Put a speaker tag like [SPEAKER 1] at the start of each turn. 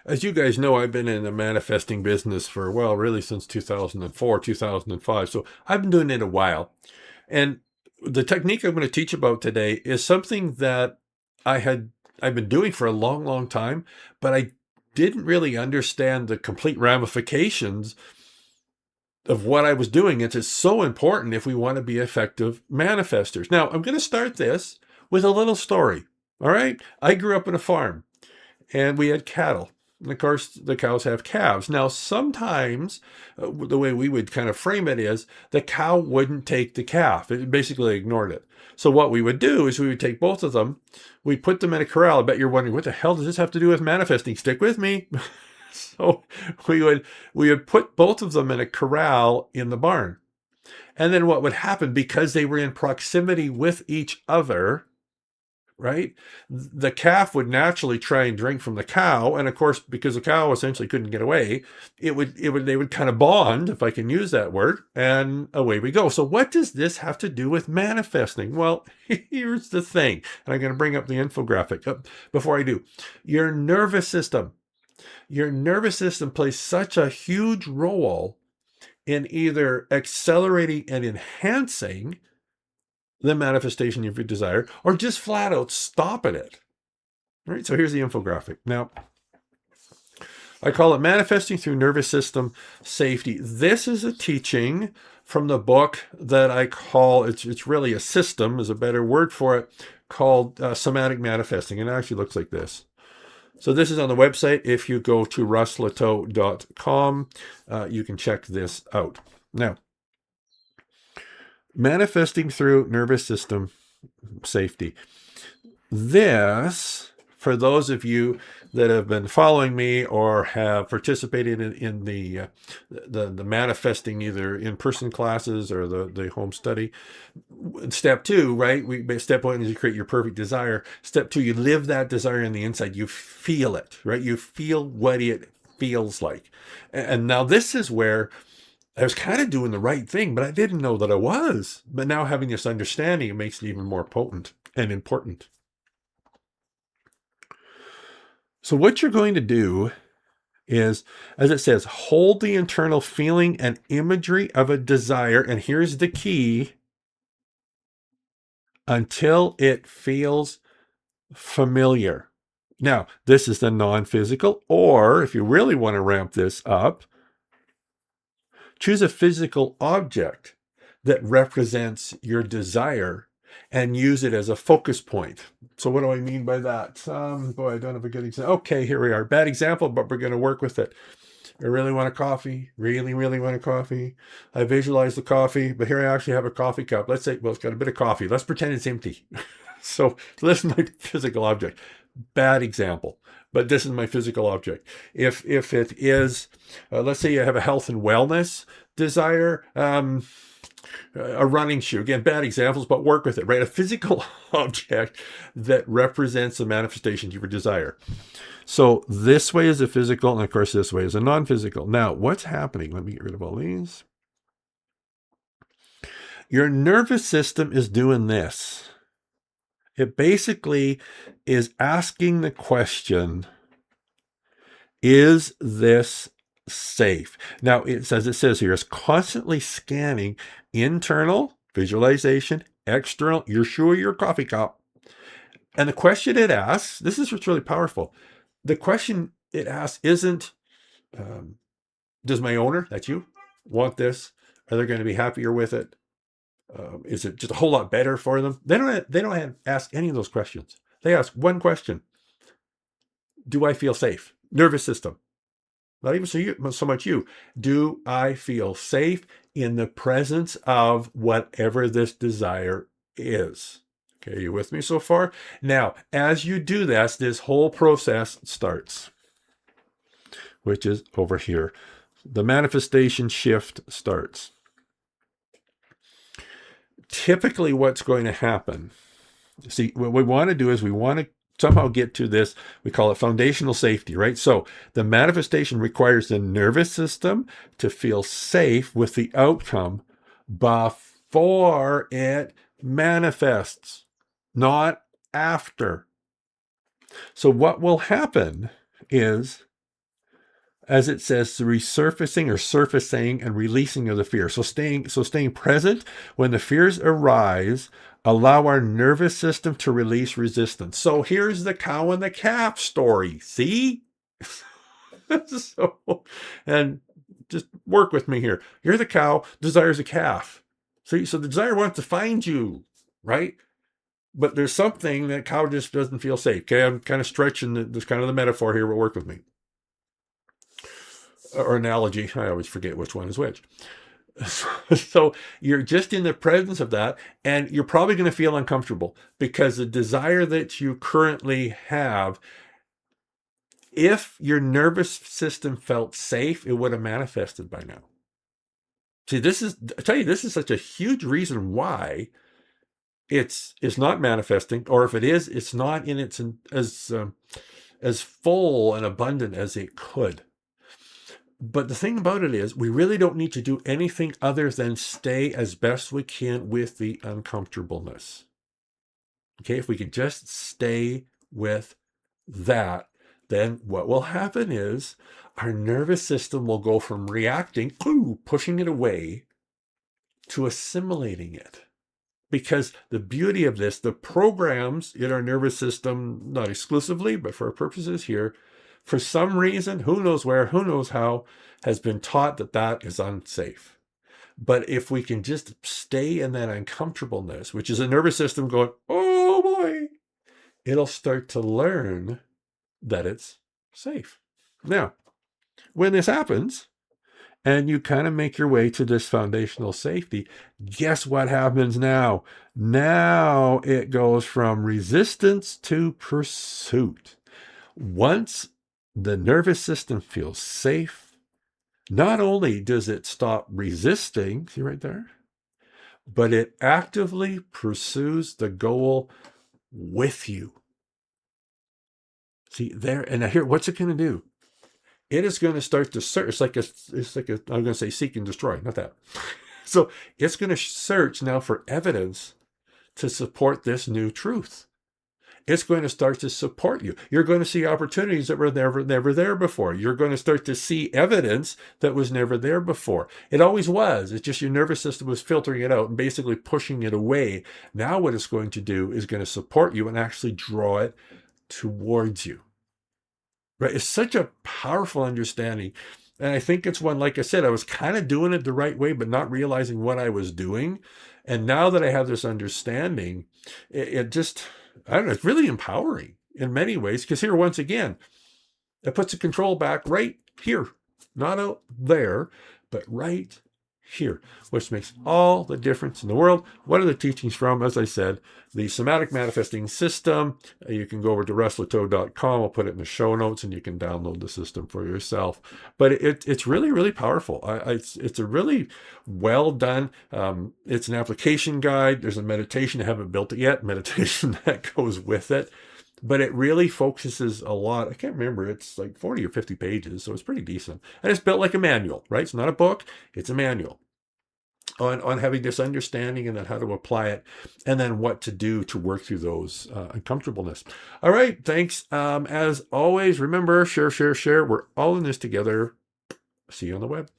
[SPEAKER 1] As you guys know, I've been in the manifesting business for, well, really since 2004, 2005. So I've been doing it a while. And the technique I'm going to teach about today is something that I had I've been doing for a long, long time, but I didn't really understand the complete ramifications of what I was doing. It's so important if we want to be effective manifestors. Now, I'm going to start this with a little story. All right. I grew up in a farm and we had cattle. And of course, the cows have calves. Now, sometimes the way we would kind of frame it is the cow wouldn't take the calf. It basically ignored it. So what we would do is we would take both of them, we'd put them in a corral. I bet you're wondering, what the hell does this have to do with manifesting? Stick with me. So we would put both of them in a corral in the barn. And then what would happen, because they were in proximity with each other, right? The calf would naturally try and drink from the cow, and of course, because the cow essentially couldn't get away, they would kind of bond, if I can use that word, and away we go. So what does this have to do with manifesting? Well, here's the thing, and I'm going to bring up the infographic. Before I do, your nervous system. Your nervous system plays such a huge role in either accelerating and enhancing the manifestation of your desire, or just flat out stopping it. All right, so here's the infographic. Now, I call it Manifesting Through Nervous System Safety. This is a teaching from the book that I call, it's really a system, is a better word for it, called Somatic Manifesting. And it actually looks like this. So this is on the website. If you go to russlateau.com, you can check this out. Now, manifesting through nervous system safety. This, for those of you that have been following me or have participated in the manifesting, either in-person classes or the home study. Step two, right? Step one is you create your perfect desire. Step two, you live that desire on the inside. You feel it, right? You feel what it feels like. And now this is where I was kind of doing the right thing, but I didn't know that I was. But now having this understanding, it makes it even more potent and important. So what you're going to do is, as it says, hold the internal feeling and imagery of a desire, and here's the key, until it feels familiar. Now, this is the non-physical, or if you really want to ramp this up, choose a physical object that represents your desire and use it as a focus point. So what do I mean by that? Boy, I don't have a good example. Okay, here we are. Bad example, but we're going to work with it. I really want a coffee. Really, really want a coffee. I visualize the coffee, but here I actually have a coffee cup. Let's say, well, it's got a bit of coffee. Let's pretend it's empty. So this is my physical object. Bad example, but this is my physical object. If it is, let's say you have a health and wellness desire, a running shoe. Again, bad examples, but work with it, right? A physical object that represents the manifestation of your desire. So this way is a physical, and of course this way is a non-physical. Now, what's happening? Let me get rid of all these. Your nervous system is doing this. It basically is asking the question, is this safe? Now, it's, as it says here, it's constantly scanning internal visualization, external, you're sure your coffee cup. And the question it asks, this is what's really powerful. The question it asks isn't, does my owner, that's you, want this? Are they going to be happier with it? Is it just a whole lot better for them? They don't ask any of those questions. They ask one question: do I feel safe? Nervous system. Not even so much you. Do I feel safe in the presence of whatever this desire is? Okay, are you with me so far? Now, as you do this whole process starts, which is over here. The manifestation shift starts. Typically, what's going to happen, see, what we want to do is we want to somehow get to this, we call it foundational safety, right? So the manifestation requires the nervous system to feel safe with the outcome before it manifests, not after. So what will happen is as it says, the resurfacing or surfacing and releasing of the fear. So staying present when the fears arise, allow our nervous system to release resistance. So here's the cow and the calf story. See? So, and just work with me here. You're the cow, desires a calf. See, so the desire wants to find you, right? But there's something that cow just doesn't feel safe. Okay, I'm kind of stretching this kind of the metaphor here, but work with me. Or analogy. I always forget which one is which. So you're just in the presence of that, and you're probably going to feel uncomfortable because the desire that you currently have, if your nervous system felt safe, it would have manifested by now. See, I tell you, this is such a huge reason why it's not manifesting, or if it is, it's not in its as full and abundant as it could. But the thing about it is, we really don't need to do anything other than stay as best we can with the uncomfortableness. Okay, if we can just stay with that, then what will happen is our nervous system will go from reacting, pushing it away, to assimilating it. Because the beauty of this, the programs in our nervous system, not exclusively, but for our purposes here, for some reason, who knows where, who knows how, has been taught that that is unsafe. But if we can just stay in that uncomfortableness, which is a nervous system going, oh boy, it'll start to learn that it's safe. Now, when this happens, and you kind of make your way to this foundational safety, guess what happens now? Now it goes from resistance to pursuit. Once the nervous system feels safe, not only does it stop resisting, see right there, but it actively pursues the goal with you. See there, and now here, what's it going to do? It is going to start to search. It's like I'm going to say seek and destroy, not that. So it's going to search now for evidence to support this new truth. It's going to start to support you. You're going to see opportunities that were never there before. You're going to start to see evidence that was never there before. It always was. It's just your nervous system was filtering it out and basically pushing it away. Now what it's going to do is going to support you and actually draw it towards you. Right? It's such a powerful understanding. And I think it's one, like I said, I was kind of doing it the right way, but not realizing what I was doing. And now that I have this understanding, it just, I don't know, it's really empowering in many ways. Because here, once again, it puts the control back right here, not out there, but right here, which makes all the difference in the world. What are the teachings from? As I said, the somatic manifesting system. You can go over to russlateau.com. I'll put it in the show notes, and you can download the system for yourself. But it's really, really powerful. It's a really well done. It's an application guide. There's a meditation. I haven't built it yet. Meditation that goes with it. But it really focuses a lot. I can't remember. It's like 40 or 50 pages, so it's pretty decent. And it's built like a manual, right? It's not a book. It's a manual on having this understanding and then how to apply it and then what to do to work through those uncomfortableness. All right. Thanks. As always, remember, share. We're all in this together. See you on the web.